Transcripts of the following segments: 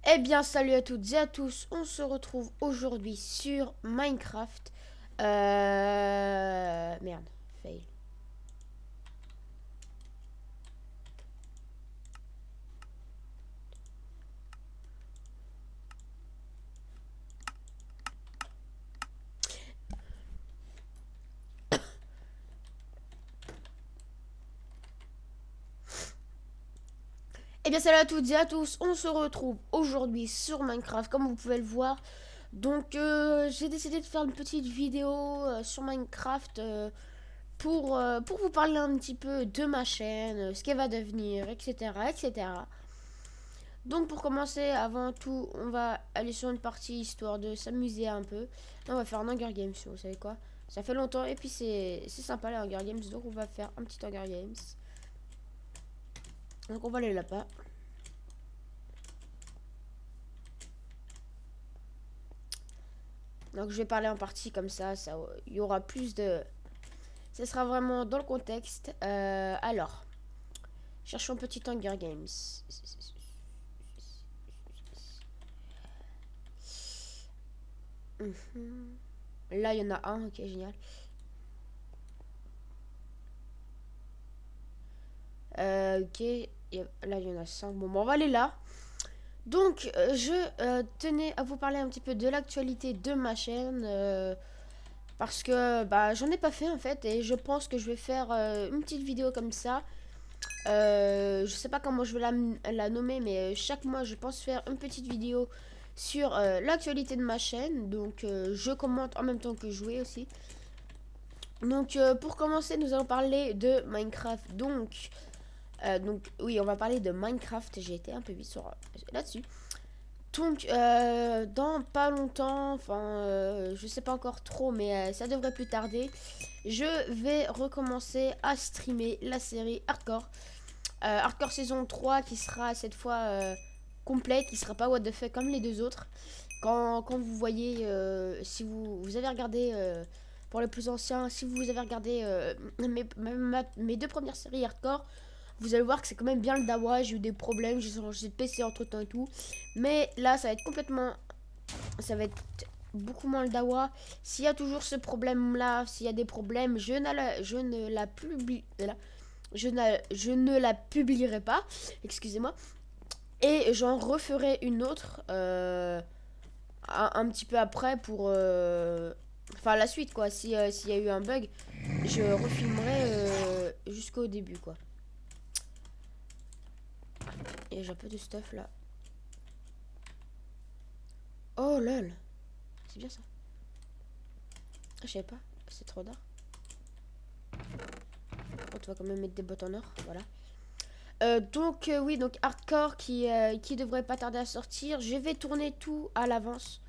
Eh bien, salut à toutes et à tous. On se retrouve aujourd'hui sur Minecraft. Merde, fail. Eh bien, salut à toutes et à tous. On se retrouve aujourd'hui sur Minecraft, comme vous pouvez le voir. Donc, j'ai décidé de faire une petite vidéo sur Minecraft pour vous parler un petit peu de ma chaîne, ce qu'elle va devenir, etc., etc. Donc, pour commencer, avant tout, on va aller sur une partie histoire de s'amuser un peu. Là, on va faire un Hunger Games, vous savez quoi? Ça fait longtemps et puis c'est sympa les Hunger Games, donc on va faire un petit Hunger Games. Donc, on va aller là-bas. Donc, je vais parler en partie comme ça, il y aura plus de. Ça sera vraiment dans le contexte. Alors, cherchons un petit Hunger Games. Mhm. Là, il y en a un, ok, génial. Ok, là, il y en a 5. Bon, on va aller là. Donc, je tenais à vous parler un petit peu de l'actualité de ma chaîne. Parce que bah, j'en ai pas fait en fait. Et je pense que je vais faire une petite vidéo comme ça. Je sais pas comment je vais la nommer. Mais chaque mois, je pense faire une petite vidéo sur l'actualité de ma chaîne. Donc, je commente en même temps que jouer aussi. Donc, pour commencer, nous allons parler de Minecraft. Donc oui, on va parler de Minecraft. J'ai été un peu vite là-dessus. Donc, dans pas longtemps, enfin, je sais pas encore trop, mais ça devrait plus tarder, je vais recommencer à streamer la série Hardcore. Hardcore saison 3 qui sera cette fois complète, qui sera pas what the fuck comme les deux autres. Quand vous voyez, si vous avez regardé, pour les plus anciens, si vous avez regardé mes deux premières séries Hardcore, vous allez voir que c'est quand même bien le dawa. J'ai eu des problèmes, j'ai changé de PC entre temps et tout. Mais là, ça va être complètement. Ça va être beaucoup moins le dawa. S'il y a toujours ce problème-là, s'il y a des problèmes, je ne la publie. Je ne la publierai pas. Excusez-moi. Et j'en referai une autre un petit peu après pour. Enfin, la suite quoi. S'il y a eu un bug, je refilmerai jusqu'au début quoi. Et j'ai un peu de stuff là. Oh lol. C'est bien ça. Ah, je savais pas. C'est trop d'art. On va quand même mettre des bottes en or. Voilà. Donc, oui, donc Hardcore qui devrait pas tarder à sortir. Je vais tourner tout à l'avance.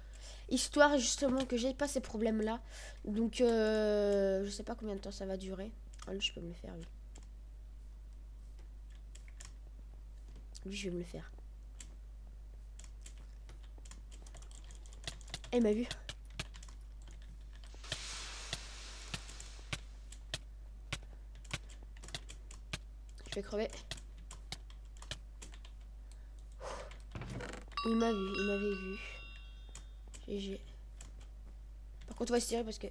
Histoire justement que j'ai pas ces problèmes là. Donc, je sais pas combien de temps ça va durer. Ah, lui, je peux me le faire, lui. Lui, je vais me le faire. Eh, il m'a vu. Je vais crever. Il m'a vu, il m'avait vu. GG. Par contre, on va se tirer parce que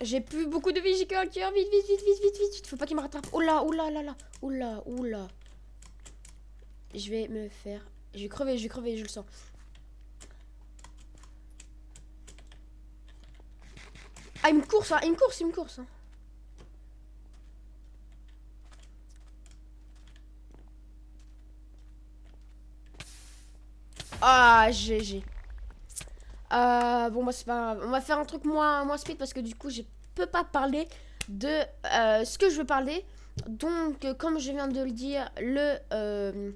j'ai plus beaucoup de vie, j'ai qu'un cœur. Vite, vite, vite, vite, vite, vite. Faut pas qu'il me rattrape. Oh là, oh là, là, là. Oh là, oh là. Je vais me faire. Je vais crever, je le sens. Ah, il me course, hein, il me course, il me course. Hein. Ah, GG. Bon, moi, c'est pas grave. On va faire un truc moins speed parce que du coup, je peux pas parler de ce que je veux parler. Donc, comme je viens de le dire, euh,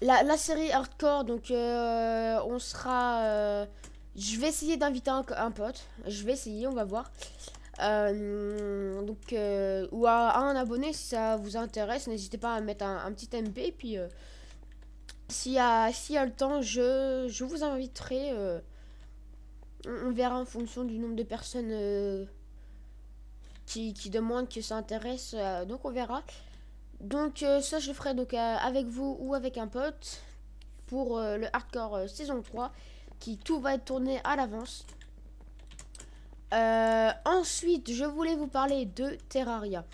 la série Hardcore, donc on sera. Je vais essayer d'inviter un pote. Je vais essayer, on va voir. Ou à un abonné si ça vous intéresse. N'hésitez pas à mettre un petit MP. Et puis, s'il y a le temps, je vous inviterai. On verra en fonction du nombre de personnes qui demandent que ça intéresse, donc on verra. Donc ça je le ferai donc avec vous ou avec un pote pour le hardcore saison 3 qui tout va être tourné à l'avance. Ensuite je voulais vous parler de Terraria.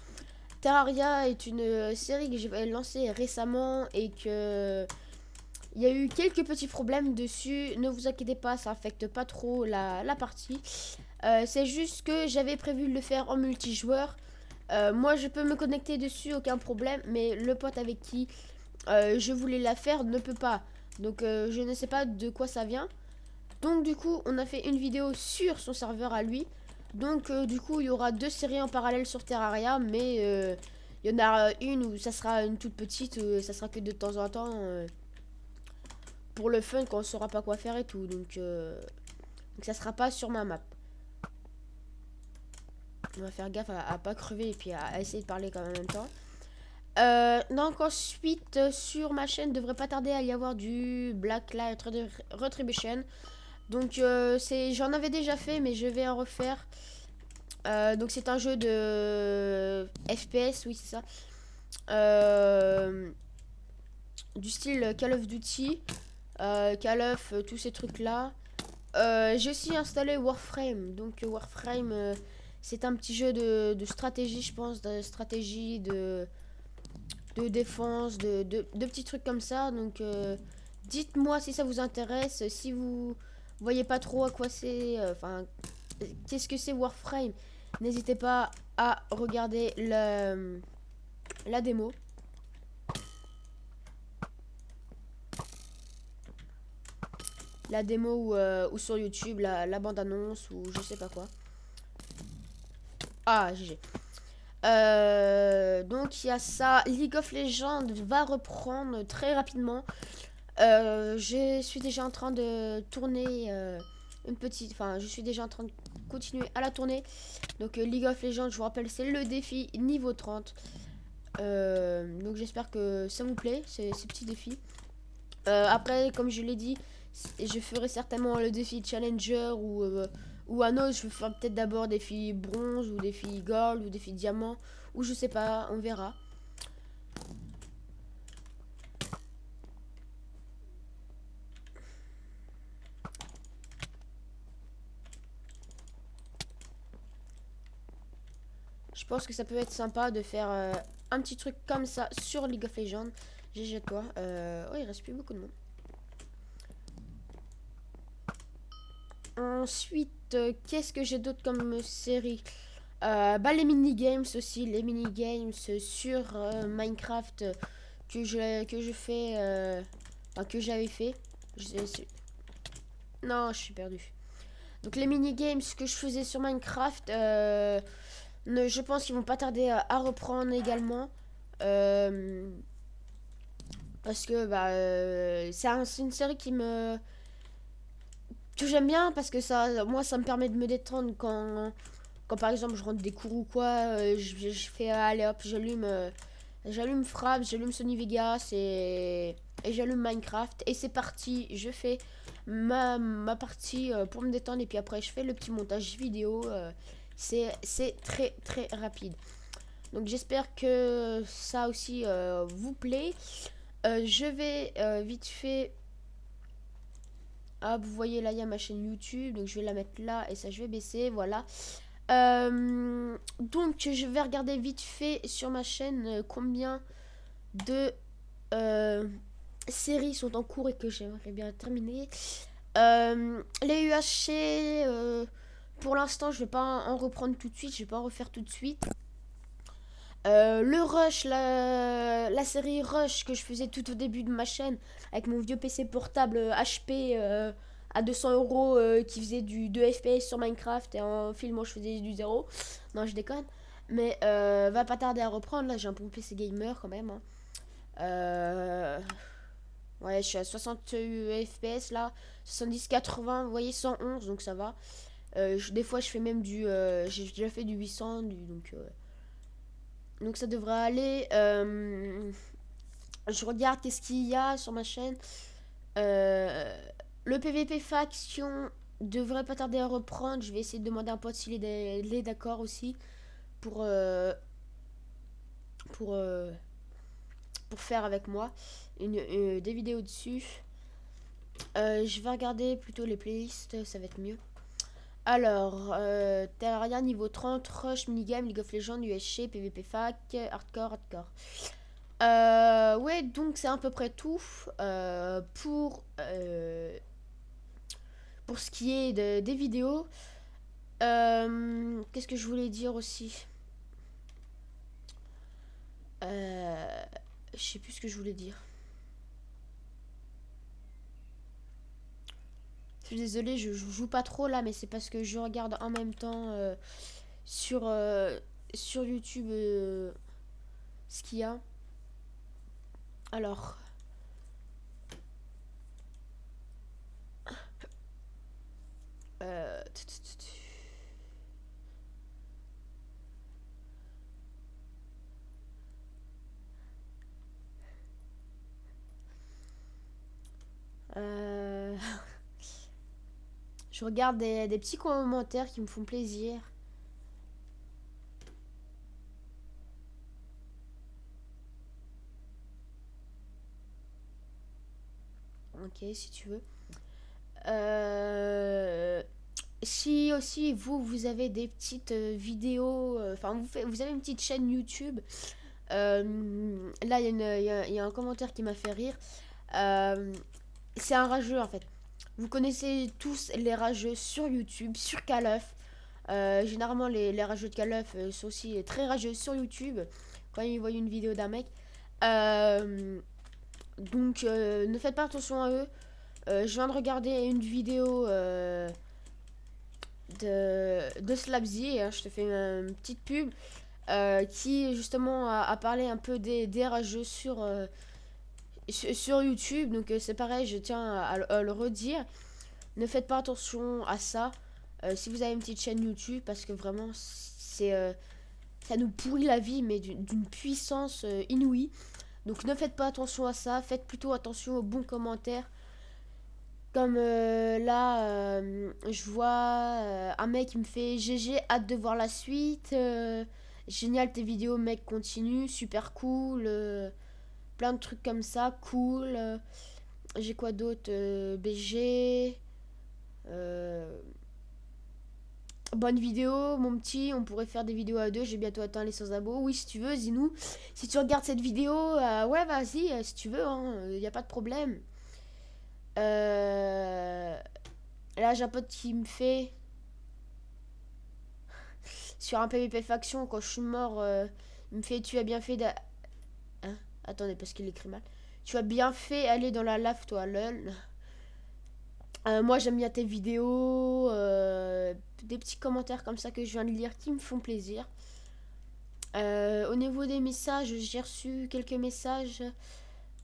Terraria est une série que j'ai lancée récemment et que il y a eu quelques petits problèmes dessus. Ne vous inquiétez pas, ça affecte pas trop la partie. C'est juste que j'avais prévu de le faire en multijoueur. Moi je peux me connecter dessus, aucun problème, mais le pote avec qui je voulais la faire ne peut pas. Donc je ne sais pas de quoi ça vient. Donc du coup on a fait une vidéo sur son serveur à lui. Donc du coup il y aura 2 séries en parallèle sur Terraria, mais il y en a une où ça sera une toute petite, ça sera que de temps en temps pour le fun quand on saura pas quoi faire et tout. Donc ça sera pas sur ma map. On va faire gaffe à pas crever et puis à essayer de parler quand même en même temps. Donc ensuite sur ma chaîne devrait pas tarder à y avoir du Blacklight Retribution. Donc j'en avais déjà fait mais je vais en refaire. Donc c'est un jeu de FPS, oui c'est ça. Du style Call of Duty, Call of, tous ces trucs là. J'ai aussi installé Warframe. Donc Warframe c'est un petit jeu de stratégie, je pense, de stratégie, de défense, de petits trucs comme ça. Donc dites-moi si ça vous intéresse, si vous voyez pas trop à quoi c'est, enfin qu'est-ce que c'est Warframe. N'hésitez pas à regarder la démo. La démo ou sur YouTube, la bande-annonce ou je sais pas quoi. Ah, GG. Donc il y a ça. League of Legends va reprendre très rapidement. Je suis déjà en train de tourner une petite... Enfin, je suis déjà en train de continuer à la tourner. Donc League of Legends, je vous rappelle, c'est le défi niveau 30. Donc j'espère que ça vous plaît, ces petits défis. Après, comme je l'ai dit, je ferai certainement le défi Challenger ou un autre. Je ferai peut-être d'abord défi bronze ou défi gold ou défi diamant. Ou je sais pas, on verra. Je pense que ça peut être sympa de faire un petit truc comme ça sur League of Legends. GG toi. Oh, il reste plus beaucoup de monde. Ensuite, qu'est-ce que j'ai d'autre comme série? Les mini-games aussi. Les mini-games sur Minecraft que je fais. Enfin, que j'avais fait. Non, je suis perdu. Donc les mini-games que je faisais sur Minecraft, je pense qu'ils vont pas tarder à reprendre également. Parce que c'est une série que j'aime bien parce que moi ça me permet de me détendre quand par exemple je rentre des cours ou quoi, je fais allez hop, j'allume Fraps, j'allume Sony Vegas et j'allume Minecraft et c'est parti, je fais ma partie pour me détendre et puis après je fais le petit montage vidéo, c'est très très rapide. Donc j'espère que ça aussi vous plaît. Je vais vite fait... Ah, vous voyez là, il y a ma chaîne YouTube. Donc je vais la mettre là et ça, je vais baisser. Voilà. Donc je vais regarder vite fait sur ma chaîne combien de séries sont en cours et que j'aimerais bien terminer. Les UHC, pour l'instant, je vais pas en reprendre tout de suite. Je vais pas en refaire tout de suite. Le Rush, la série Rush que je faisais tout au début de ma chaîne avec mon vieux PC portable HP à 200 euros qui faisait du 2 FPS sur Minecraft et en filmant je faisais du 0. Non, je déconne. Mais va pas tarder à reprendre. Là, j'ai un bon PC gamer quand même. Hein. Ouais, je suis à 60 FPS là. 70-80, vous voyez, 111, donc ça va. Des fois, je fais même j'ai déjà fait du 800, donc ça devrait aller. Je regarde qu'est-ce qu'il y a sur ma chaîne. Le PVP faction devrait pas tarder à reprendre. Je vais essayer de demander à un pote s'il est d'accord aussi. pour, euh, pour faire avec moi des vidéos dessus. Je vais regarder plutôt les playlists, ça va être mieux. Alors, Terraria niveau 30, Rush, Minigame, League of Legends, USC, PvP Fac, Hardcore. Ouais, donc c'est à peu près tout pour ce qui est des vidéos. Qu'est-ce que je voulais dire aussi? Je sais plus ce que je voulais dire. Je suis désolée, je joue pas trop là, mais c'est parce que je regarde en même temps sur, sur YouTube ce qu'il y a. Alors, euh, t- t- t- t- euh, je regarde des petits commentaires qui me font plaisir. Ok, si tu veux. Euh, Si aussi vous avez des petites vidéos, enfin vous avez une petite chaîne YouTube. Là il y a un commentaire qui m'a fait rire. Euh, c'est un rageux en fait. Vous connaissez tous les rageux sur YouTube, sur Call of. Généralement les rageux de Call of sont aussi très rageux sur YouTube quand ils voient une vidéo d'un mec. Euh, donc ne faites pas attention à eux. Je viens de regarder une vidéo de Slapzy, hein, je te fais une petite pub qui justement a parlé un peu des rageux sur YouTube. Donc c'est pareil, je tiens à le redire. Ne faites pas attention à ça si vous avez une petite chaîne YouTube parce que vraiment ça nous pourrit la vie mais d'une puissance inouïe. Donc ne faites pas attention à ça, faites plutôt attention aux bons commentaires. Comme là, je vois un mec qui me fait GG, hâte de voir la suite. Génial tes vidéos, mec, continue, super cool. Plein de trucs comme ça, cool. J'ai quoi d'autre? BG. euh, Bonne vidéo, mon petit. On pourrait faire des vidéos à deux. J'ai bientôt atteint les 100 abos. Oui, si tu veux, Zinou. Si tu regardes cette vidéo, ouais, vas-y, si tu veux, il n'y a pas de problème. Euh, Là, j'ai un pote qui me fait sur un PvP faction quand je suis mort. Il me fait tu as bien fait hein. Attendez, parce qu'il écrit mal. Tu as bien fait aller dans la lave, toi, lol. Moi, j'aime bien tes vidéos. Des petits commentaires comme ça que je viens de lire qui me font plaisir. Au niveau des messages, j'ai reçu quelques messages.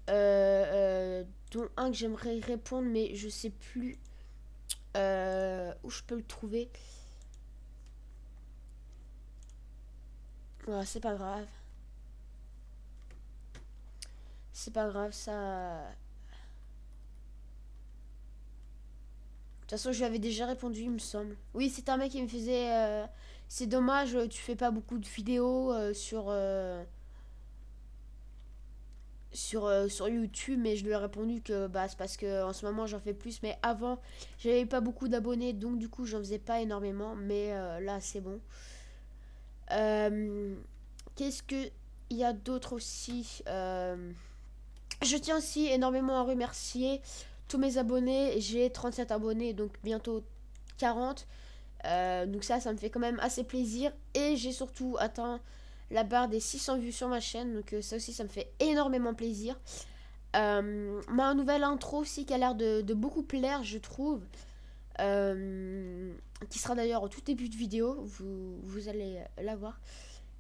Dont un que j'aimerais répondre, mais je sais plus où je peux le trouver. Ouais, c'est pas grave. C'est pas grave, ça. De toute façon, je lui avais déjà répondu, il me semble. Oui, c'est un mec qui me faisait. C'est dommage, tu fais pas beaucoup de vidéos sur YouTube, mais je lui ai répondu que bah, c'est parce que en ce moment j'en fais plus. Mais avant, j'avais pas beaucoup d'abonnés, donc du coup, j'en faisais pas énormément. Mais là, c'est bon. Euh, Qu'est-ce que il y a d'autre aussi? Je tiens aussi énormément à remercier tous mes abonnés. J'ai 37 abonnés, donc bientôt 40. Donc ça me fait quand même assez plaisir. Et j'ai surtout atteint la barre des 600 vues sur ma chaîne. Donc ça aussi, ça me fait énormément plaisir. Ma nouvelle intro aussi qui a l'air de beaucoup plaire, je trouve. Qui sera d'ailleurs au tout début de vidéo. Vous allez la voir.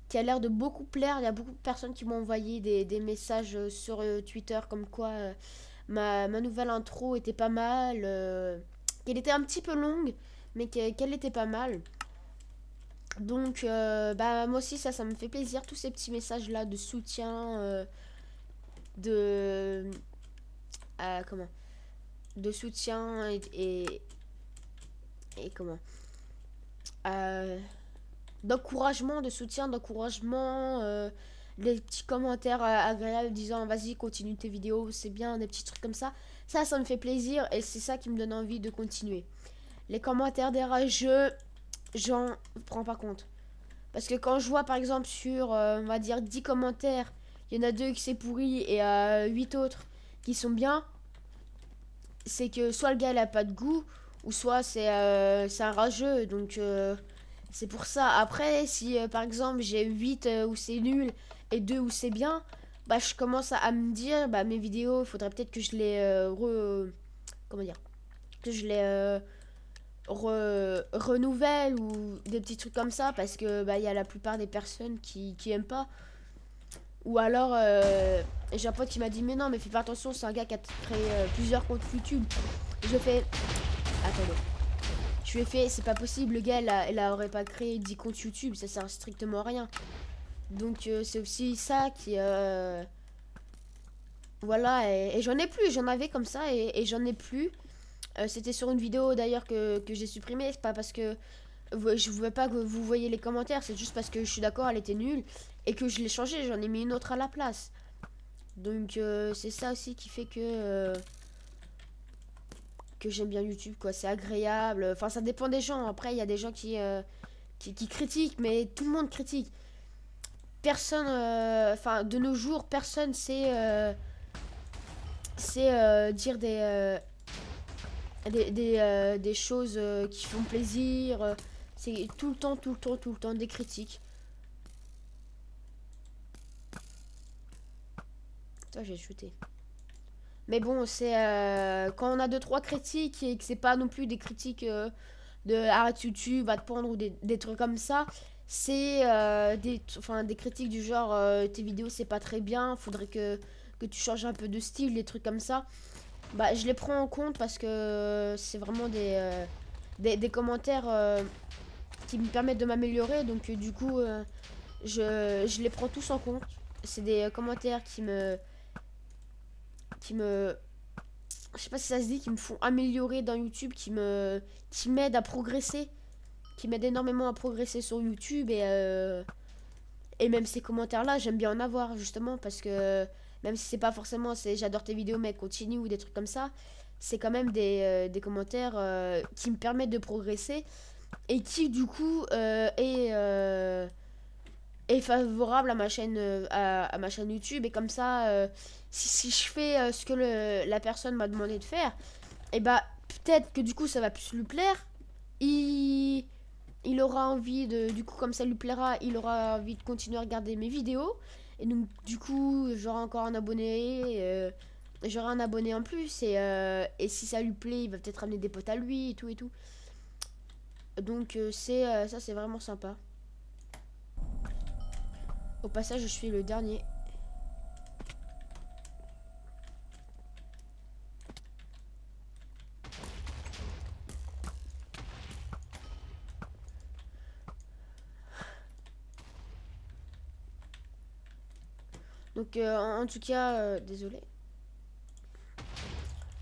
Qui a l'air de beaucoup plaire. Il y a beaucoup de personnes qui m'ont envoyé des messages sur Twitter comme quoi ma nouvelle intro était pas mal. Qu'elle était un petit peu longue, mais qu'elle était pas mal. Donc, bah, moi aussi, ça me fait plaisir. Tous ces petits messages-là de soutien, de. Comment De soutien et comment euh, d'encouragement, de soutien, d'encouragement, des petits commentaires agréables disant vas-y continue tes vidéos, c'est bien, des petits trucs comme ça. Ça me fait plaisir et c'est ça qui me donne envie de continuer. Les commentaires des rageux, j'en prends pas compte. Parce que quand je vois par exemple sur, on va dire 10 commentaires, il y en a 2 qui c'est pourri et 8 autres qui sont bien, c'est que soit le gars il a pas de goût, ou soit c'est un rageux. Donc c'est pour ça. Après, si par exemple j'ai 8 où c'est nul et 2 où c'est bien, bah je commence à me dire, bah mes vidéos, il faudrait peut-être que je les comment dire, que je les renouvelle ou des petits trucs comme ça parce que bah il y a la plupart des personnes qui aiment pas. Ou alors j'ai un pote qui m'a dit mais non mais fais pas attention, c'est un gars qui a créé plusieurs comptes YouTube. Je fais attendez. Je lui ai fait c'est pas possible, le gars il aurait pas créé 10 comptes YouTube, ça sert strictement à rien. Donc c'est aussi ça qui voilà et j'en ai plus, j'en avais comme ça et j'en ai plus. C'était sur une vidéo d'ailleurs que j'ai supprimée, c'est pas parce que je voulais pas que vous voyez les commentaires, c'est juste parce que je suis d'accord, elle était nulle et que je l'ai changée, j'en ai mis une autre à la place. Donc c'est ça aussi qui fait que j'aime bien YouTube, quoi. C'est agréable. Enfin, ça dépend des gens. Après, il y a des gens qui critiquent, mais tout le monde critique. Personne, enfin, de nos jours, personne sait dire des choses qui font plaisir. C'est tout le temps, tout le temps, tout le temps des critiques. Toi, j'ai shooté. Mais bon, c'est quand on a deux trois critiques et que c'est pas non plus des critiques de arrête YouTube, va te pendre ou des trucs comme ça. C'est des critiques du genre tes vidéos c'est pas très bien, faudrait que tu changes un peu de style, des trucs comme ça. Bah, je les prends en compte parce que c'est vraiment des commentaires qui me permettent de m'améliorer. Donc, du coup, je les prends tous en compte. C'est des commentaires qui me je sais pas si ça se dit, qui me font améliorer dans YouTube, qui m'aident à progresser, qui m'aident énormément à progresser sur YouTube et même ces commentaires là j'aime bien en avoir justement parce que même si c'est pas forcément c'est j'adore tes vidéos mais continue ou des trucs comme ça, c'est quand même des commentaires qui me permettent de progresser et qui du coup est favorable à ma chaîne à ma chaîne YouTube et comme ça si je fais ce que la personne m'a demandé de faire et bah peut-être que du coup ça va plus lui plaire. Il, il aura envie de du coup comme ça lui plaira, il aura envie de continuer à regarder mes vidéos et donc du coup j'aurai encore un abonné j'aurai un abonné en plus et si ça lui plaît il va peut-être ramener des potes à lui et tout et tout. Donc ça c'est vraiment sympa. Au passage je suis le dernier. Donc en tout cas désolé.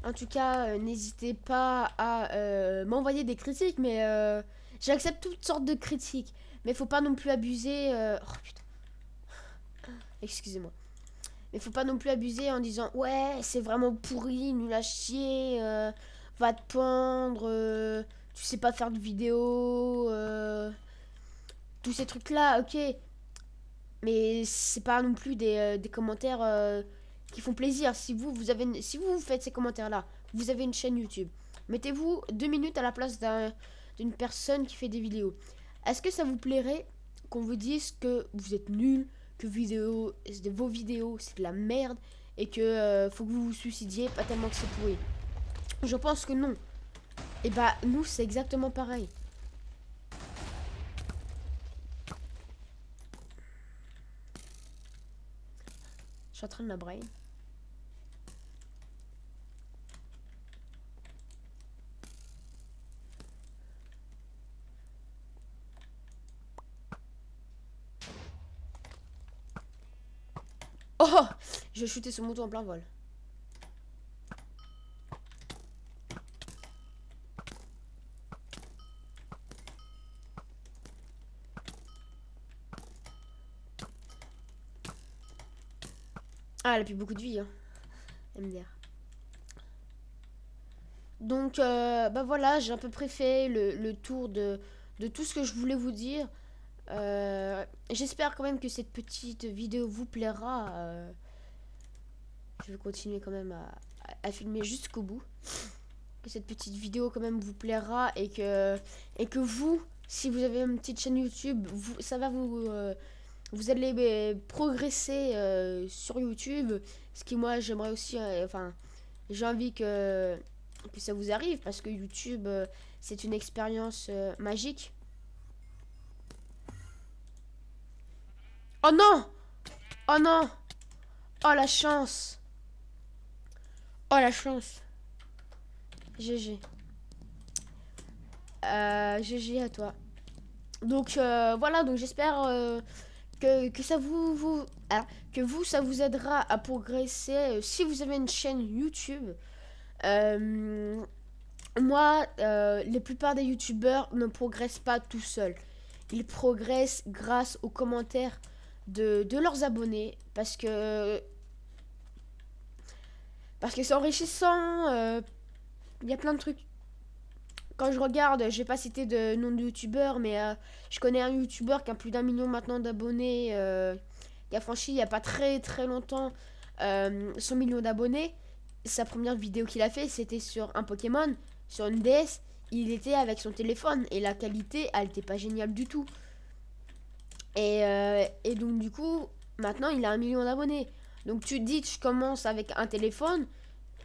En tout cas, n'hésitez pas à m'envoyer des critiques, mais j'accepte toutes sortes de critiques. Mais faut pas non plus abuser. Oh putain, excusez-moi. Mais faut pas non plus abuser en disant ouais, c'est vraiment pourri, nul à chier, va te pendre, tu sais pas faire de vidéo, tous ces trucs-là, ok. Mais c'est pas non plus des commentaires qui font plaisir. Si vous faites ces commentaires-là, vous avez une chaîne YouTube. Mettez-vous 2 minutes à la place d'une personne qui fait des vidéos. Est-ce que ça vous plairait qu'on vous dise que vous êtes nul, que vos vidéos c'est de la merde et que faut que vous vous suicidiez, pas tellement que c'est pourri? Je pense que non. Et bah nous c'est exactement pareil. Je suis en train de ma brain. Oh, je vais shooter ce mouton en plein vol. Ah, elle a plus beaucoup de vie, hein, MDR. Donc, bah voilà, j'ai à peu près fait le tour de tout ce que je voulais vous dire. J'espère quand même que cette petite vidéo vous plaira. Je vais continuer quand même à filmer jusqu'au bout. Que cette petite vidéo quand même vous plaira et que vous, si vous avez une petite chaîne YouTube, ça va vous allez progresser sur YouTube. Ce qui moi j'aimerais aussi, enfin j'ai envie que ça vous arrive parce que YouTube c'est une expérience magique. Oh non! Oh non! Oh la chance! Oh la chance! GG. GG à toi. Donc voilà, donc j'espère que ça ah, que vous, ça vous aidera à progresser si vous avez une chaîne YouTube. Euh, Moi, la plupart des youtubeurs ne progressent pas tout seuls. Ils progressent grâce aux commentaires de leurs abonnés parce que c'est enrichissant. Il y a plein de trucs. Quand je regarde, je vais pas citer de nom de youtubeur, mais je connais un youtubeur qui a plus d'1 million maintenant d'abonnés, qui a franchi il y a pas très très longtemps 100 millions d'abonnés. Sa première vidéo qu'il a fait, c'était sur un Pokémon, sur une DS. Il était avec son téléphone et la qualité, elle était pas géniale du tout. Et donc du coup, maintenant il a 1 million d'abonnés. Donc tu te dis, tu commences avec un téléphone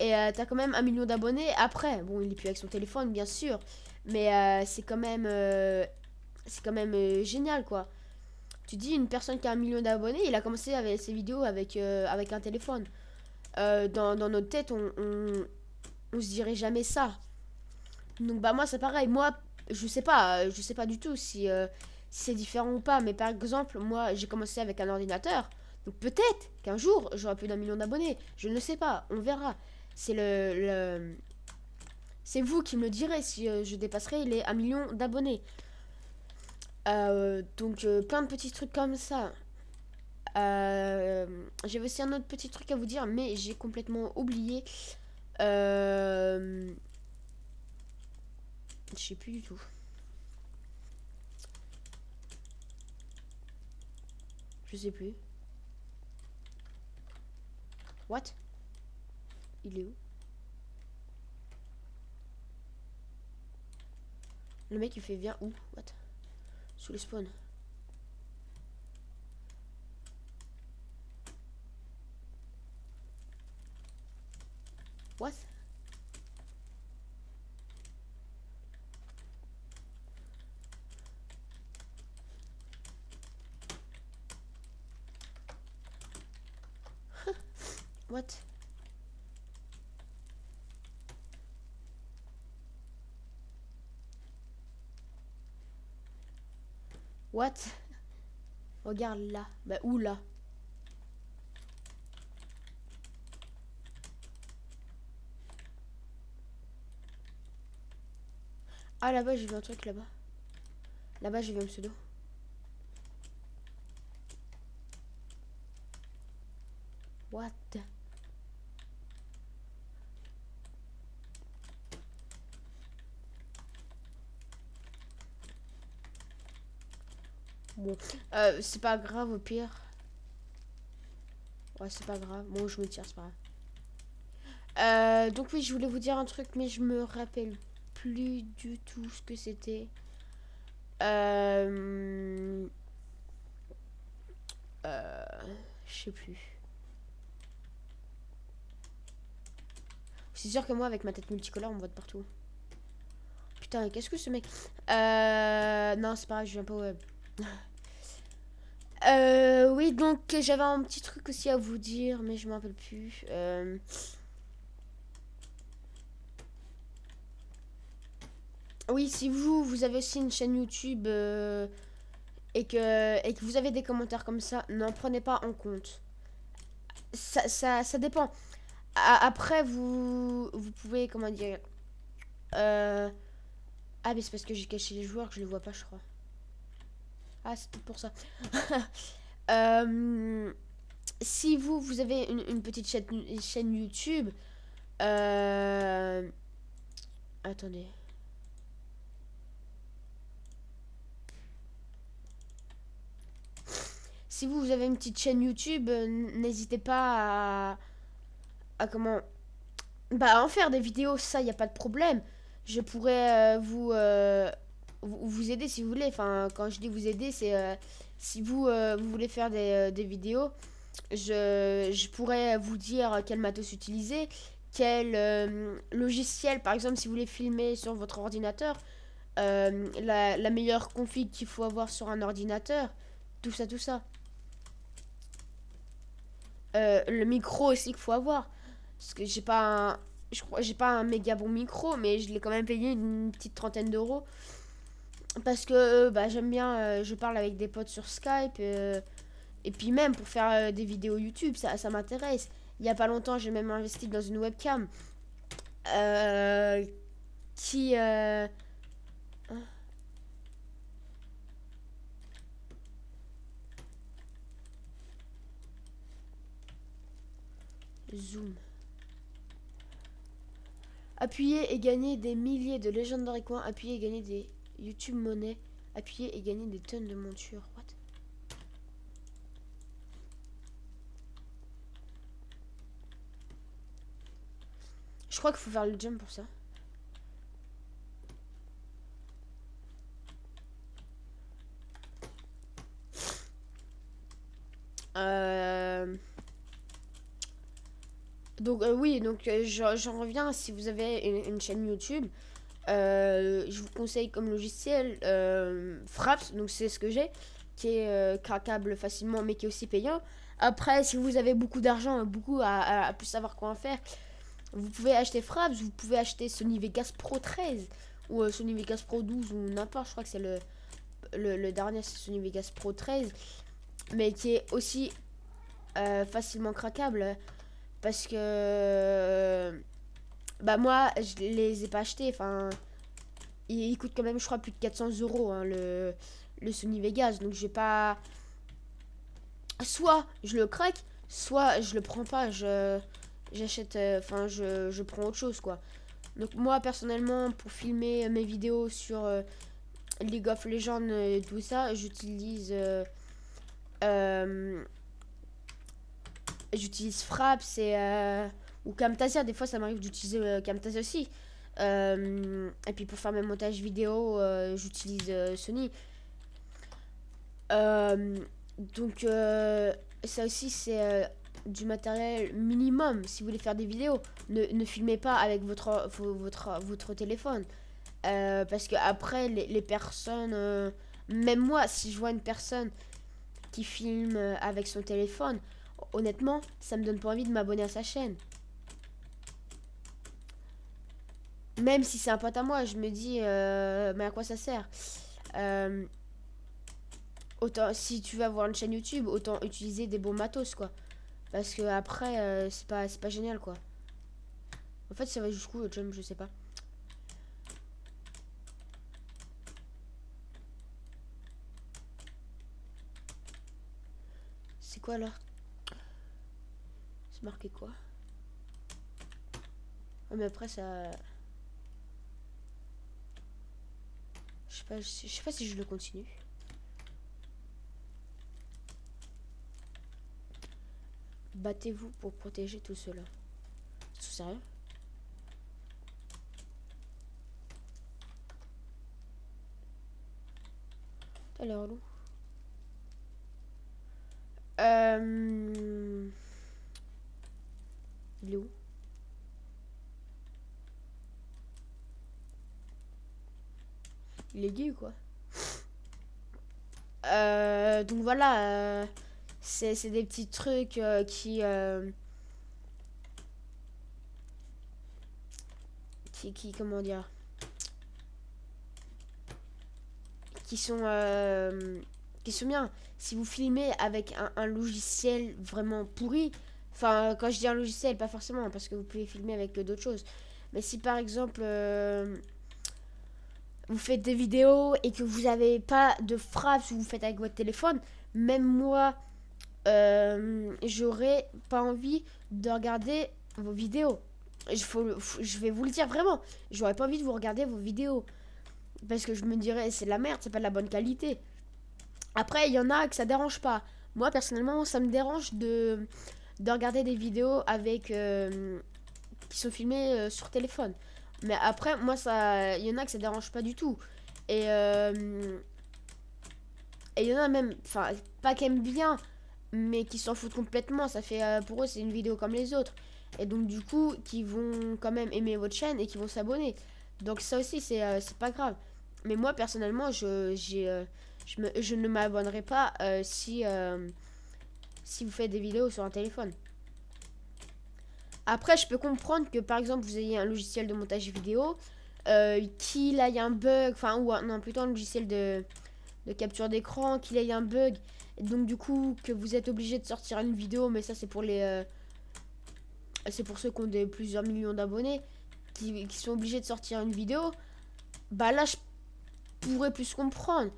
et t'as quand même 1 million d'abonnés après. Bon, il est plus avec son téléphone, bien sûr. Mais c'est quand même génial, quoi. Tu dis, une personne qui a 1 million d'abonnés, il a commencé avec ses vidéos avec un téléphone. Dans notre tête, on se dirait jamais ça. Donc, bah, moi, c'est pareil. Moi, je sais pas du tout si c'est différent ou pas. Mais par exemple, moi, j'ai commencé avec un ordinateur. Donc, peut-être qu'un jour, j'aurai plus d'1 million d'abonnés. Je ne sais pas. On verra. C'est c'est vous qui me le direz si je dépasserai les 1 million d'abonnés. Donc plein de petits trucs comme ça. J'avais aussi un autre petit truc à vous dire, mais j'ai complètement oublié. Je sais plus du tout. Je sais plus. What? Il est où? Le mec il fait viens où? What? Sous le spawn. What? What? What? Regarde là. Bah où là? Ah là-bas j'ai vu un truc là-bas. Là-bas j'ai vu un pseudo. What? Bon, c'est pas grave au pire. Ouais, c'est pas grave. Bon, je me tire, c'est pas grave. Donc oui, je voulais vous dire un truc, mais je me rappelle plus du tout ce que c'était. Je sais plus. C'est sûr que moi, avec ma tête multicolore, on me voit de partout. Putain, qu'est-ce que ce mec... Non, c'est pas grave, je viens pas au web. Oui, donc j'avais un petit truc aussi à vous dire, mais je m'en rappelle plus. Oui, si vous avez aussi une chaîne YouTube et que vous avez des commentaires comme ça, n'en prenez pas en compte. Ça dépend. Après, vous pouvez, comment dire... Ah, mais c'est parce que j'ai caché les joueurs que je les vois pas, je crois. Ah, c'est peut-être pour ça. si vous avez une petite chaîne YouTube, euh, attendez. Si vous avez une petite chaîne YouTube, n'hésitez pas à comment bah en faire des vidéos, ça y a pas de problème. Je pourrais vous aider si vous voulez. Enfin, quand je dis vous aider, c'est si vous voulez faire des vidéos, je pourrais vous dire quel matos utiliser, quel logiciel, par exemple, si vous voulez filmer sur votre ordinateur, la meilleure config qu'il faut avoir sur un ordinateur, tout ça, tout ça. Le micro aussi qu'il faut avoir. Parce que je crois, j'ai pas un méga bon micro, mais je l'ai quand même payé une petite trentaine d'euros. Parce que bah, j'aime bien, je parle avec des potes sur Skype. Et puis même pour faire des vidéos YouTube, ça m'intéresse. Il y a pas longtemps, j'ai même investi dans une webcam. euh, qui... Zoom. Appuyer et gagner des milliers de Legendary Coins. Appuyer et gagner des YouTube Money. Appuyer et gagner des tonnes de montures. What? Je crois qu'il faut faire le jump pour ça. Donc oui, donc j'en reviens. Si vous avez une chaîne YouTube, je vous conseille comme logiciel Fraps, donc c'est ce que j'ai, qui est craquable facilement, mais qui est aussi payant. Après, si vous avez beaucoup d'argent, beaucoup à plus savoir quoi en faire, vous pouvez acheter Fraps, vous pouvez acheter Sony Vegas Pro 13 ou Sony Vegas Pro 12 ou n'importe. Je crois que c'est le dernier, c'est Sony Vegas Pro 13, mais qui est aussi facilement craquable parce que bah moi je les ai pas achetés. Enfin, il coûte quand même, je crois, plus de 400 euros hein, le Sony Vegas. Donc je vais pas, soit je le craque, soit je le prends pas. J'achète, enfin je prends autre chose quoi. Donc moi personnellement pour filmer mes vidéos sur League of Legends et tout ça, euh, j'utilise Fraps ou Camtasia. Des fois, ça m'arrive d'utiliser Camtasia aussi. Et puis pour faire mes montages vidéo, j'utilise Sony. Euh, donc, ça aussi, c'est du matériel minimum si vous voulez faire des vidéos. Ne filmez pas avec votre téléphone. Parce que après, les personnes, même moi, si je vois une personne qui filme avec son téléphone, honnêtement, ça me donne pas envie de m'abonner à sa chaîne. Même si c'est un pote à moi, je me dis, mais à quoi ça sert? Euh, Autant, si tu veux avoir une chaîne YouTube, autant utiliser des bons matos, quoi. Parce que après, c'est pas génial, quoi. En fait, ça va jusqu'où le jump, je sais pas. C'est quoi là? C'est marqué quoi? Ah, mais après, ça. Je sais pas si je le continue. Battez-vous pour protéger tout cela. C'est sérieux? T'as l'air relou. Il est où? Il est gay ou quoi? Donc voilà, c'est des petits trucs qui, comment dire, qui sont bien. Si vous filmez avec un logiciel vraiment pourri, enfin quand je dis un logiciel, pas forcément, parce que vous pouvez filmer avec d'autres choses. Mais si par exemple vous faites des vidéos et que vous n'avez pas de frappe, si vous faites avec votre téléphone, même moi, j'aurais pas envie de regarder vos vidéos. Je vais vous le dire vraiment. J'aurais pas envie de vous regarder vos vidéos. Parce que je me dirais, c'est de la merde, c'est pas de la bonne qualité. Après, il y en a que ça dérange pas. Moi, personnellement, ça me dérange de regarder des vidéos avec qui sont filmées sur téléphone. Mais après, moi, ça, il y en a que ça dérange pas du tout. Et il y en a même, enfin, pas qui aiment bien, mais qui s'en foutent complètement. Ça fait, pour eux, c'est une vidéo comme les autres. Et donc, du coup, qui vont quand même aimer votre chaîne et qui vont s'abonner. Donc, ça aussi, c'est pas grave. Mais moi, personnellement, je ne m'abonnerai pas si vous faites des vidéos sur un téléphone. Après, je peux comprendre que, par exemple, vous ayez un logiciel de montage vidéo, qu'il aille un bug, enfin, ou non, plutôt un logiciel de capture d'écran, qu'il ait un bug. Et donc, du coup, que vous êtes obligé de sortir une vidéo, mais ça, c'est pour c'est pour ceux qui ont plusieurs millions d'abonnés, qui sont obligés de sortir une vidéo. Bah là, je pourrais plus comprendre.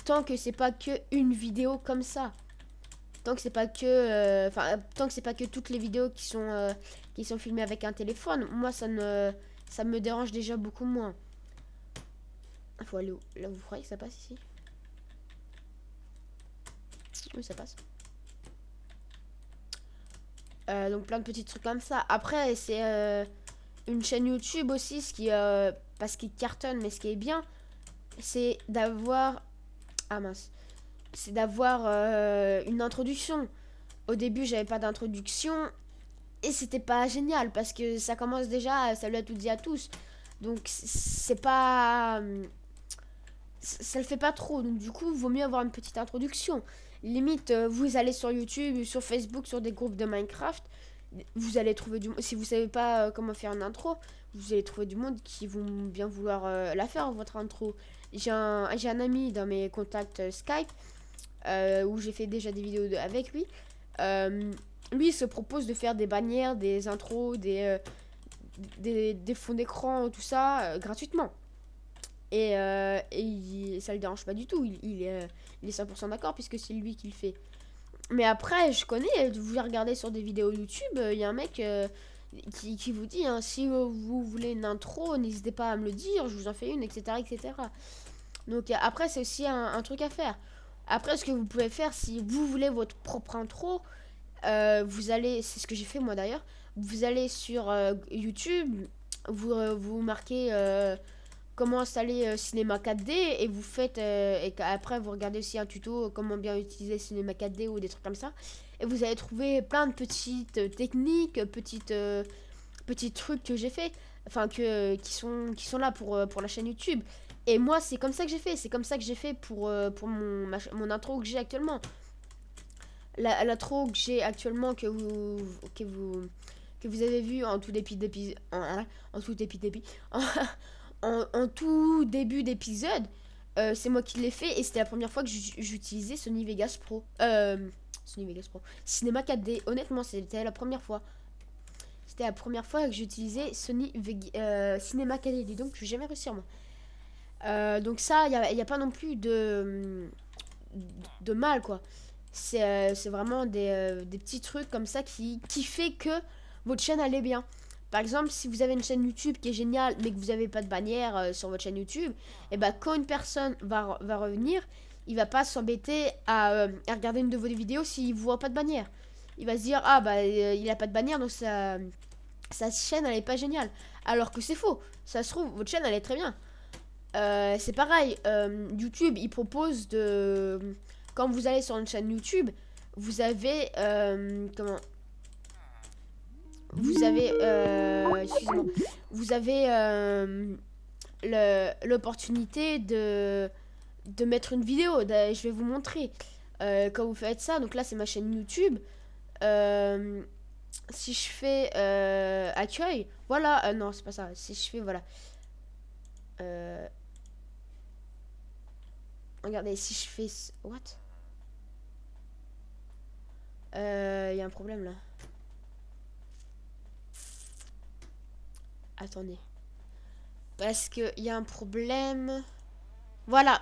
Tant que c'est pas que une vidéo comme ça. Tant que c'est pas que tant que c'est pas que toutes les vidéos qui sont filmées avec un téléphone, moi ça me dérange déjà beaucoup moins. Faut aller où? Là, vous croyez que ça passe ici? Oui, ça passe. Donc plein de petits trucs comme ça. Après, c'est une chaîne YouTube aussi, pas ce qui cartonne, mais ce qui est bien, c'est d'avoir, ah mince, c'est d'avoir une introduction. Au début, j'avais pas d'introduction et c'était pas génial parce que ça commence déjà à salut à toutes et à tous. Donc c'est pas, ça le fait pas trop. Donc du coup, vaut mieux avoir une petite introduction. Limite, vous allez sur YouTube, sur Facebook, sur des groupes de Minecraft, vous allez trouver du monde. Si vous savez pas comment faire une intro, vous allez trouver du monde qui vont bien vouloir la faire, votre intro. J'ai un ami dans mes contacts Skype où j'ai fait déjà des vidéos avec lui. Lui, il se propose de faire des bannières, des intros, des fonds d'écran, tout ça, gratuitement. Ça le dérange pas du tout. Il est 100% d'accord puisque c'est lui qui le fait. Mais après, je connais, vous regardez sur des vidéos YouTube, il y a un mec qui vous dit, hein, si vous voulez une intro, n'hésitez pas à me le dire, je vous en fais une, etc. etc. Donc après, c'est aussi un truc à faire. Après, ce que vous pouvez faire, si vous voulez votre propre intro, vous allez, c'est ce que j'ai fait moi d'ailleurs, vous allez sur YouTube, vous marquez comment installer Cinema 4D et vous faites et après vous regardez aussi un tuto comment bien utiliser Cinema 4D ou des trucs comme ça et vous allez trouver plein de petites techniques, petits trucs que j'ai fait, enfin qui sont là pour la chaîne YouTube. Et moi c'est comme ça que j'ai fait, c'est comme ça que j'ai fait pour mon intro que j'ai actuellement. L'intro que j'ai actuellement que vous avez vu en tout début d'épisode en tout début en tout début d'épisode, c'est moi qui l'ai fait et c'était la première fois que j'utilisais Sony Vegas Pro. Sony Vegas Pro. Cinéma 4D. Honnêtement, c'était la première fois. C'était la première fois que j'utilisais Cinéma 4D. Donc, je vais jamais réussir, moi. Donc, ça, il n'y a pas non plus de mal, quoi. C'est vraiment des petits trucs comme ça qui fait que votre chaîne allait bien. Par exemple, si vous avez une chaîne YouTube qui est géniale, mais que vous n'avez pas de bannière sur votre chaîne YouTube, et ben quand une personne va revenir, il va pas s'embêter à regarder une de vos vidéos s'il voit pas de bannière. Il va se dire, ah bah il a pas de bannière, donc sa chaîne elle est pas géniale. Alors que c'est faux. Ça se trouve, votre chaîne elle est très bien. C'est pareil, YouTube il propose quand vous allez sur une chaîne YouTube, vous avez vous avez excusez-moi, vous avez l'opportunité de mettre une vidéo. Je vais vous montrer quand vous faites ça. Donc là c'est ma chaîne YouTube. Si je fais accueil, voilà, non c'est pas ça. Si je fais voilà, regardez, si je fais what, il y a un problème là. Attendez. Parce qu'il y a un problème. Voilà,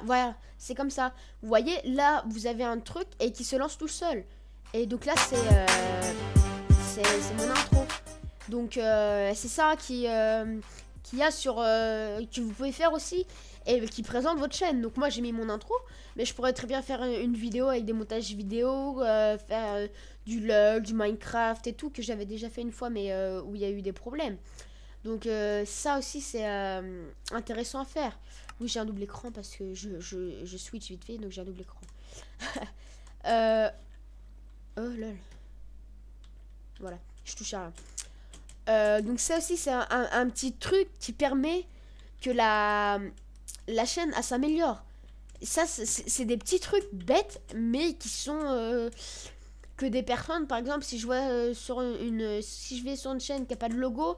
c'est comme ça. Vous voyez, là, vous avez un truc et qui se lance tout seul. Et donc là, c'est mon intro. Donc c'est ça qui a sur que vous pouvez faire aussi et qui présente votre chaîne. Donc moi j'ai mis mon intro, mais je pourrais très bien faire une vidéo avec des montages vidéo, faire du LOL, du Minecraft et tout que j'avais déjà fait une fois, mais où il y a eu des problèmes. Donc ça aussi c'est intéressant à faire. Oui, j'ai un double écran parce que je switch vite fait, donc j'ai un double écran. euh, oh lol. Voilà, je touche à rien. Donc ça aussi c'est un petit truc qui permet que la chaîne s'améliore. Ça c'est des petits trucs bêtes mais qui sont que des personnes, par exemple si je vois si je vais sur une chaîne qui a pas de logo,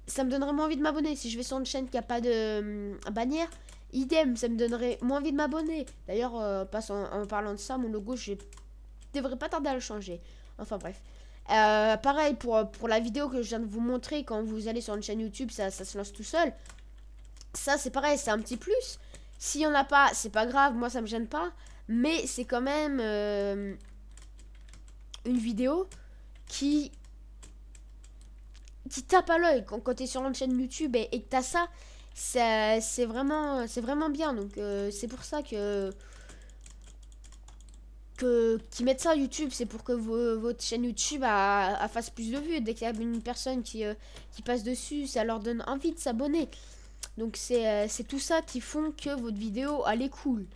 ça me donnerait moins envie de m'abonner. Si je vais sur une chaîne qui a pas de bannière, idem, ça me donnerait moins envie de m'abonner. D'ailleurs en parlant de ça, mon logo je devrais pas tarder à le changer. Enfin bref. Pareil pour la vidéo que je viens de vous montrer, quand vous allez sur une chaîne YouTube, ça se lance tout seul. Ça c'est pareil, c'est un petit plus. S'il y en a pas, c'est pas grave, moi ça me gêne pas. Mais c'est quand même une vidéo qui tape à l'œil quand t'es sur une chaîne YouTube et que t'as ça. C'est vraiment bien. Donc c'est pour ça qui mettent ça YouTube, c'est pour que votre chaîne YouTube fasse plus de vues. Dès qu'il y a une personne qui passe dessus, ça leur donne envie de s'abonner. Donc c'est tout ça qui font que votre vidéo elle est cool.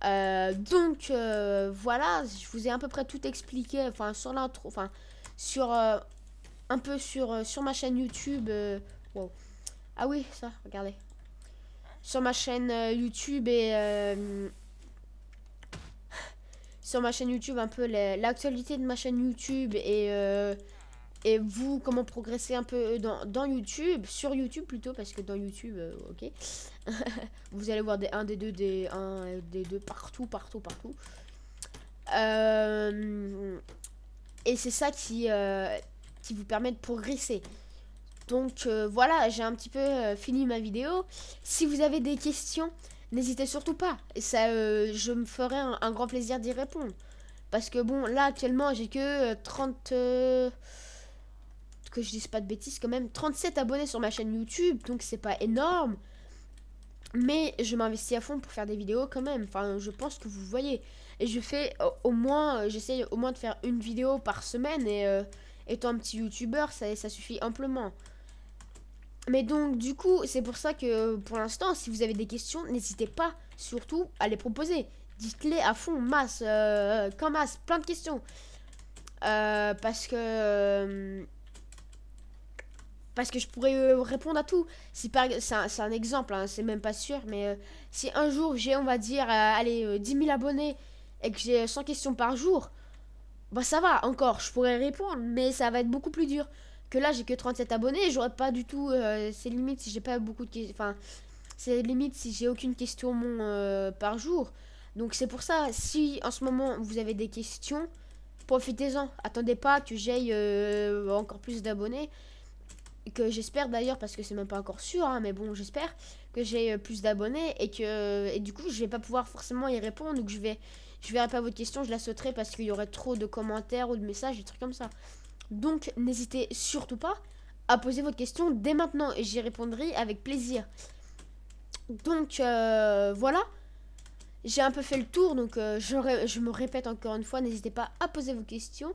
Donc voilà, je vous ai à peu près tout expliqué, enfin sur l'intro, enfin sur un peu sur ma chaîne YouTube. Wow. Ah oui, ça, regardez. Sur ma chaîne YouTube sur ma chaîne YouTube un peu l'actualité de ma chaîne YouTube et vous comment progresser un peu dans YouTube, sur YouTube plutôt, parce que dans YouTube ok. Vous allez voir des deux partout. Et c'est ça qui vous permet de progresser. Donc voilà, j'ai un petit peu fini ma vidéo. Si vous avez des questions, n'hésitez surtout pas. Et ça, je me ferai un grand plaisir d'y répondre. Parce que bon, là actuellement, j'ai que 30... que je dise pas de bêtises quand même. 37 abonnés sur ma chaîne YouTube, donc c'est pas énorme. Mais je m'investis à fond pour faire des vidéos quand même. Enfin, je pense que vous voyez. Et je fais au moins, j'essaye au moins de faire une vidéo par semaine. Et étant un petit youtubeur, ça suffit amplement. Mais donc, du coup, c'est pour ça que pour l'instant, si vous avez des questions, n'hésitez pas surtout à les proposer. Dites-les à fond, masse, qu'en masse, plein de questions. Parce que je pourrais répondre à tout. Si c'est un exemple, hein, c'est même pas sûr, mais si un jour j'ai, on va dire, allez, 10 000 abonnés et que j'ai 100 questions par jour, bah ça va, encore, je pourrais répondre, mais ça va être beaucoup plus dur. Que là, j'ai que 37 abonnés, et j'aurais pas du tout. C'est limite si j'ai pas beaucoup de questions. Enfin, c'est limite si j'ai aucune question par jour. Donc c'est pour ça, si en ce moment vous avez des questions, profitez-en. Attendez pas que j'aille encore plus d'abonnés. Que j'espère d'ailleurs, parce que c'est même pas encore sûr, hein, mais bon, j'espère que j'ai plus d'abonnés et du coup, je vais pas pouvoir forcément y répondre. Donc je verrai pas votre question, je la sauterai parce qu'il y aurait trop de commentaires ou de messages, des trucs comme ça. Donc n'hésitez surtout pas à poser votre question dès maintenant et j'y répondrai avec plaisir. Donc voilà, j'ai un peu fait le tour, donc je me répète encore une fois, n'hésitez pas à poser vos questions.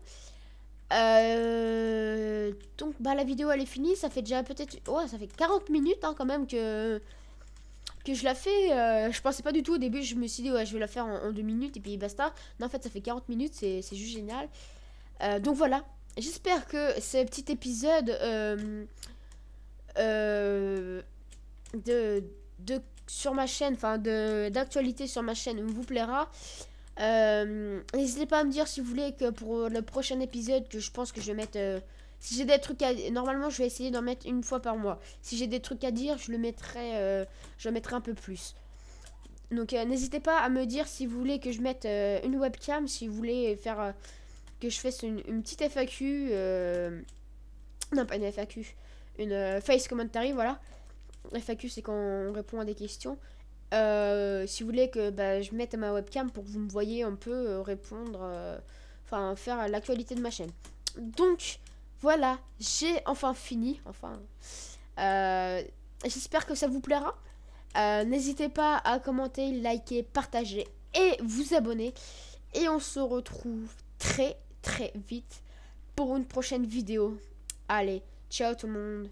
Donc bah la vidéo elle est finie, ça fait déjà peut-être ça fait 40 minutes hein, quand même que je la fais. Je pensais pas du tout au début, je me suis dit ouais je vais la faire en 2 minutes et puis basta. Non en fait ça fait 40 minutes, c'est juste génial. Donc voilà, j'espère que ce petit épisode de sur ma chaîne, enfin d'actualité sur ma chaîne vous plaira. N'hésitez pas à me dire si vous voulez que pour le prochain épisode, que je pense que je vais mettre si j'ai des trucs normalement je vais essayer d'en mettre une fois par mois. Si j'ai des trucs à dire, je le mettrai un peu plus. Donc n'hésitez pas à me dire si vous voulez que je mette une webcam, si vous voulez faire que je fasse une petite FAQ, non pas une FAQ, une face commentary, voilà. FAQ c'est quand on répond à des questions. Si vous voulez que je mette ma webcam pour que vous me voyez un peu répondre, enfin faire l'actualité de ma chaîne. Donc voilà, j'ai enfin fini. J'espère que ça vous plaira. N'hésitez pas à commenter, liker, partager et vous abonner. Et on se retrouve très très vite pour une prochaine vidéo. Allez, ciao tout le monde.